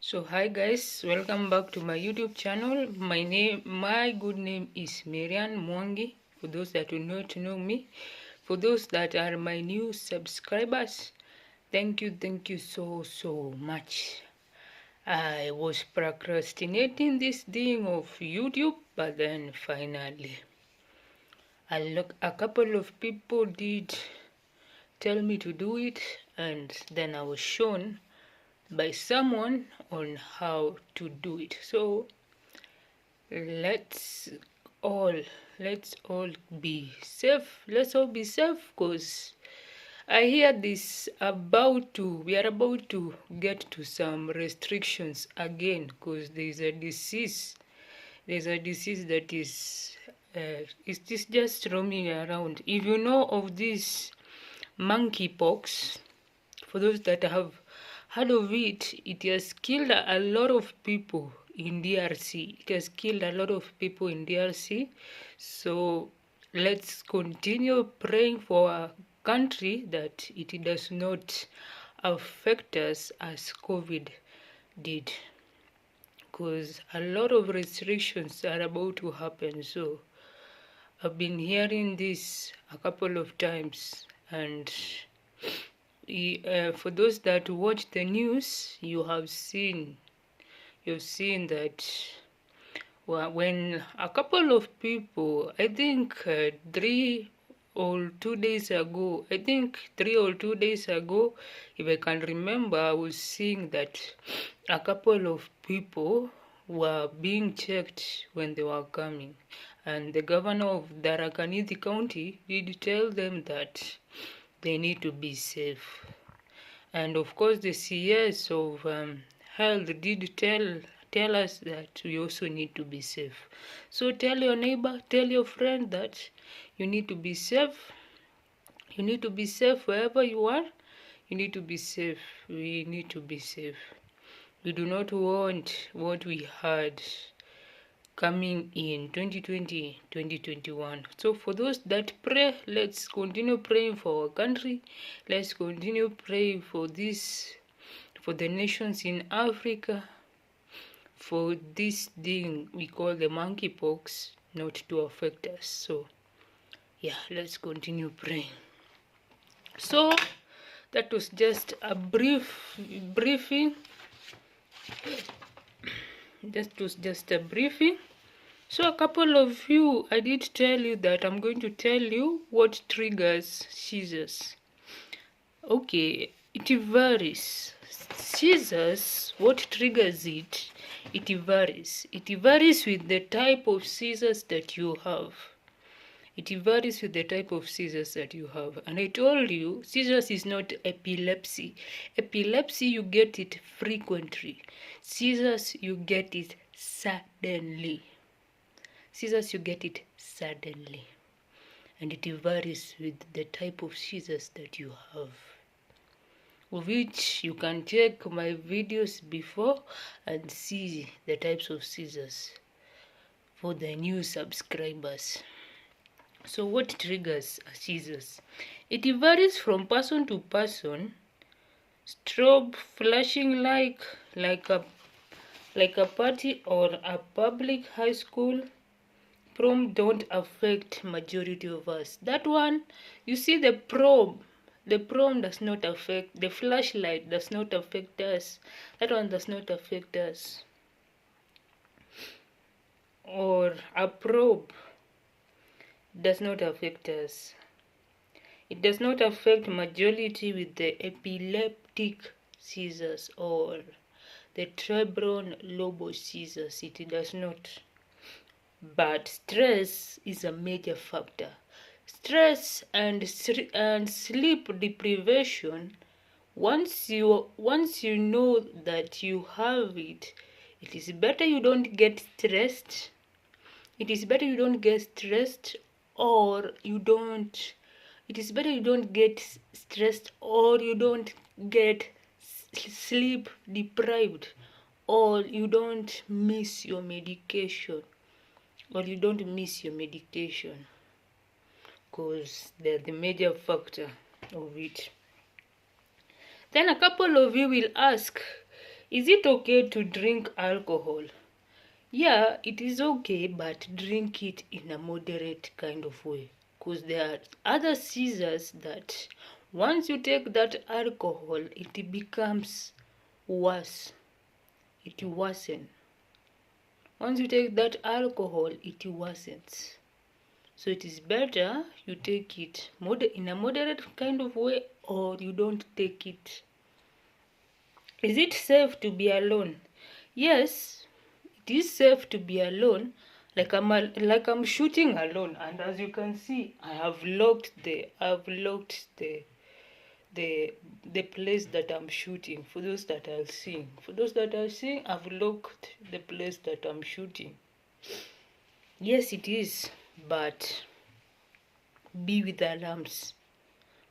So hi guys, welcome back to my YouTube channel. My good name is Marian Mwangi. For those that do not know me, for those that are my new subscribers, thank you so much. I was procrastinating this thing of YouTube, but then finally, a couple of people did tell me to do it, and then I was shown by someone on how to do it. So let's all be safe. Let's all be safe, because I hear we are about to get to some restrictions again, because there's a disease that is just roaming around. If you know of this monkeypox, for those that have heard of it, it has killed a lot of people in DRC. It has killed a lot of people in DRC. So let's continue praying for our country that it does not affect us as COVID did, because a lot of restrictions are about to happen. So I've been hearing this a couple of times, and for those that watch the news, you've seen that when a couple of people, I think 3 or 2 days ago, if I can remember, I was seeing that a couple of people were being checked when they were coming, and the governor of Darakanithi County did tell them that they need to be safe. And of course the CS of health did tell us that we also need to be safe. So tell your neighbor, tell your friend that you need to be safe. You need to be safe wherever you are. You need to be safe. We need to be safe. We do not want what we had coming in 2020, 2021. So for those that pray, let's continue praying for our country. Let's continue praying for the nations in Africa, for this thing we call the monkeypox not to affect us. So yeah, let's continue praying. So that was just a briefing. That was just a briefing. So a couple of you, I did tell you that I'm going to tell you what triggers seizures. Okay, it varies. Seizures, what triggers it? It varies. It varies with the type of seizures that you have. It varies with the type of seizures that you have. And I told you, seizures is not epilepsy. Epilepsy, you get it frequently. Seizures, you get it suddenly. Seizures, you get it suddenly. And it varies with the type of seizures that you have, which you can check my videos before and see the types of seizures for the new subscribers. So what triggers seizures? It varies from person to person. Strobe flashing like a party or a public high school prom don't affect majority of us. That one, you see, the prom does not affect, the flashlight does not affect us. That one does not affect us. Or a probe does not affect us. It does not affect majority with the epileptic seizures or the Trebron lobo seizures. It does not. But stress is a major factor. Stress and sleep deprivation, once you know that you have it, it is better you don't get stressed. It is better you don't get stressed, or you don't. It is better you don't get stressed, or you don't get sleep deprived, or you don't miss your medication. Because they're the major factor of it. Then a couple of you will ask, Is it okay to drink alcohol? Yeah, it is okay, but drink it in a moderate kind of way. Because there are other seizures that once you take that alcohol, it becomes worse. It worsens. Once you take that alcohol, it worsens. So it is better you take it in a moderate kind of way, or you don't take it. Is it safe to be alone? Yes, it is safe to be alone. Like I'm shooting alone, and as you can see, I've locked the place that I'm shooting. For those that are seeing, I've locked the place that I'm shooting. Yes, it is, but be with alarms,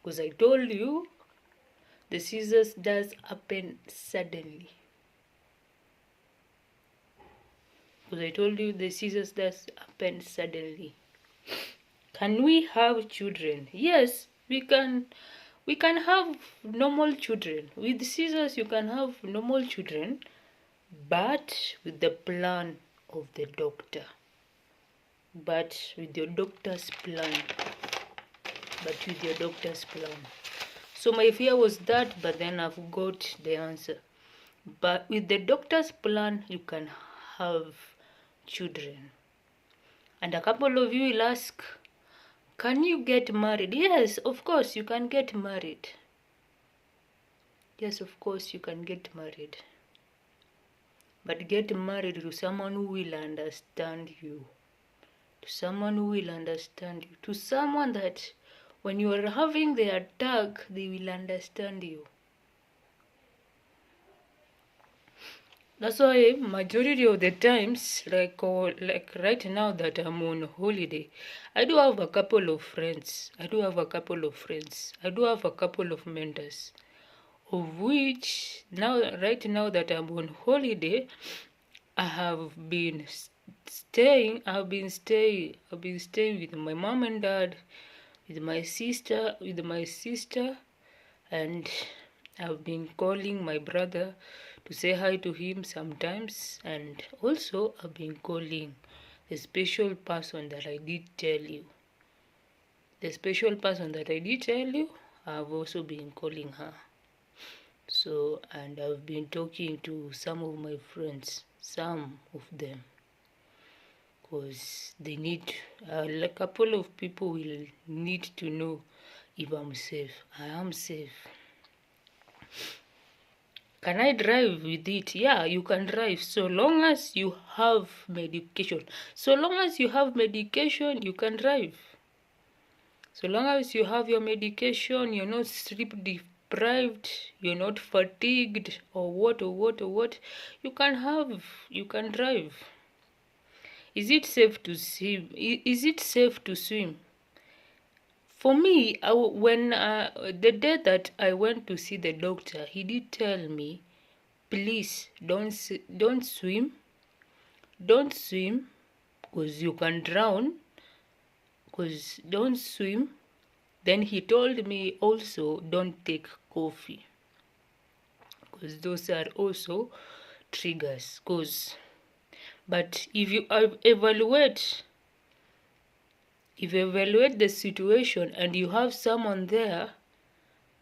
because I told you the seizures does happen suddenly. Can we have children? Yes, we can. We can have normal children. With seizures, you can have normal children, but with the plan of the doctor. But with your doctor's plan. So my fear was that, but then I've got the answer. But with the doctor's plan, you can have children. And a couple of you will ask, can you get married? Yes, of course you can get married. Yes, of course you can get married. But get married to someone who will understand you. To someone that when you are having the attack, they will understand you. That's why majority of the times, like right now that I'm on holiday, I do have a couple of friends. I do have a couple of mentors, of which right now that I'm on holiday, I have been staying. I've been staying with my mom and dad, with my sister, and I've been calling my brother to say hi to him sometimes, and also I've been calling the special person that I did tell you. I've also been calling her. So, and I've been talking to some of my friends, some of them, because they need, a couple of people will need to know if I'm safe. I am safe. Can I drive with it? Yeah, you can drive so long as you have medication. So long as you have medication, you can drive. So long as you have your medication, you're not sleep deprived, you're not fatigued, or what, you can drive. Is it safe to swim? For me, when the day that I went to see the doctor, he did tell me, please don't swim, because you can drown. Don't swim. Then he told me also don't take coffee, because those are also triggers. But if you evaluate the situation and you have someone there,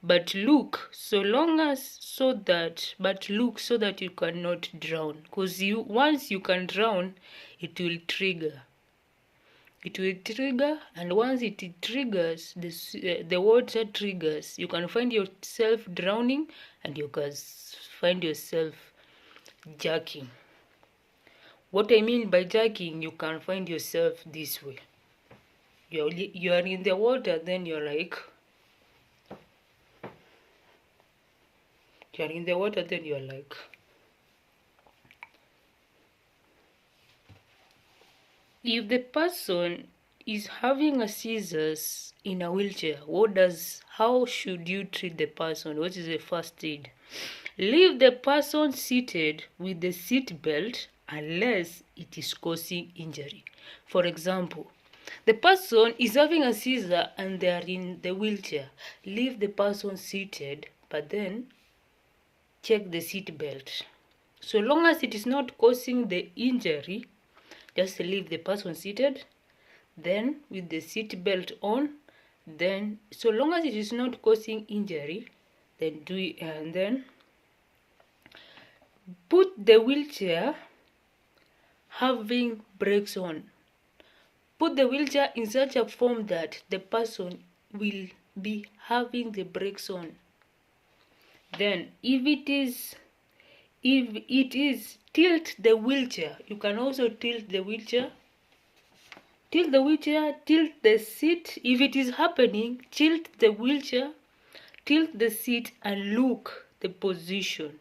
but look so that you cannot drown, because once you can drown, it will trigger. And once it triggers, the water triggers, you can find yourself drowning, and you can find yourself jerking. What I mean by jerking, you can find yourself this way. You are in the water, then you're like, if the person is having a seizures in a wheelchair, how should you treat the person? What is the first aid? Leave the person seated with the seat belt unless it is causing injury. For example, the person is having a seizure and they are in the wheelchair. Leave the person seated, but then check the seat belt. So long as it is not causing the injury, just leave the person seated, then with the seat belt on. Then so long as it is not causing injury, then do it, and then put the wheelchair having brakes on. Put the wheelchair in such a form that the person will be having the brakes on. Then if it is tilt the wheelchair. You can also tilt the wheelchair. Tilt the wheelchair, tilt the seat. If it is happening, tilt the wheelchair, tilt the seat, and look the position.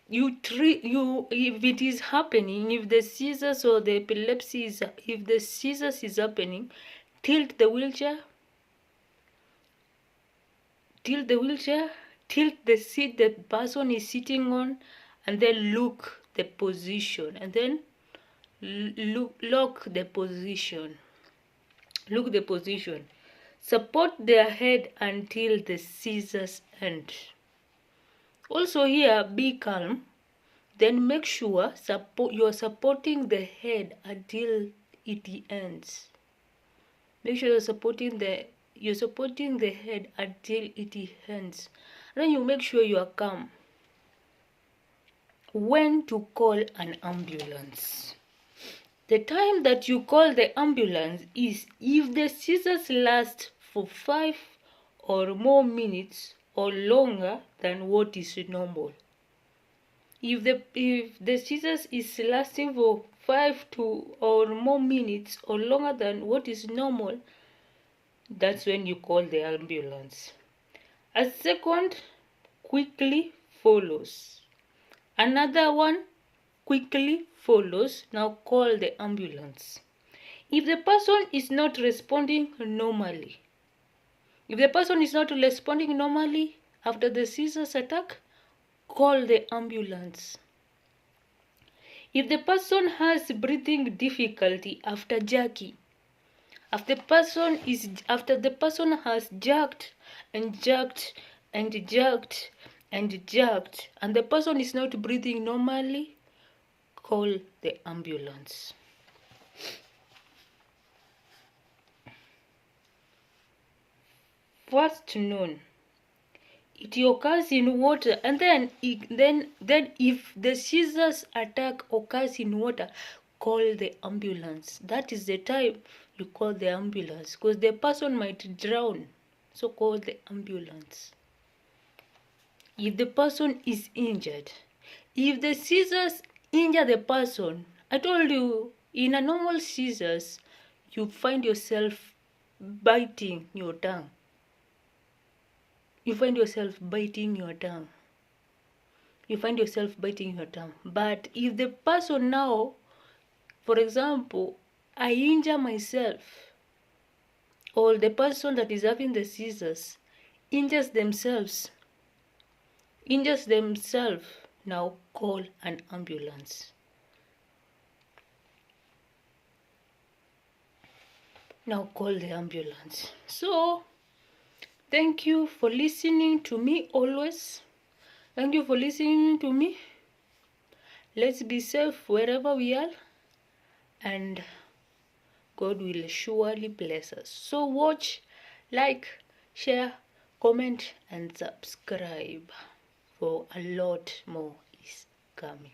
If it is happening, if the seizures or the epilepsy is, if the seizures is happening, tilt the wheelchair, tilt the seat the person is sitting on, and then look the position, and then lock the position. Look the position. Support their head until the seizures end. Also here, be calm. Then make sure you're supporting the head until it ends. Make sure you're supporting the head until it ends. Then you make sure you are calm. When to call an ambulance? The time that you call the ambulance is if the seizures last for 5 or more minutes or longer than what is normal. If the seizures is lasting for 5 or more minutes or longer than what is normal, that's when you call the ambulance. A second quickly follows. Another one quickly follows. Now call the ambulance. If the person is not responding normally, after the seizures attack, call the ambulance. If the person has breathing difficulty after jerking, after the person has jerked and jerked and jerked and jerked, and the person is not breathing normally, call the ambulance. First known, it occurs in water, and then if the seizures attack occurs in water, call the ambulance. That is the time you call the ambulance, because the person might drown. So call the ambulance. If the person is injured, if the seizures injure the person, I told you, in a normal seizures, you find yourself biting your tongue. You find yourself biting your tongue. But if the person now, for example, I injure myself, or the person that is having the seizures injures themselves, now call an ambulance. Now call the ambulance. So, thank you for listening to me always. Thank you for listening to me. Let's be safe wherever we are, and God will surely bless us. So watch, like, share, comment, and subscribe, for a lot more is coming.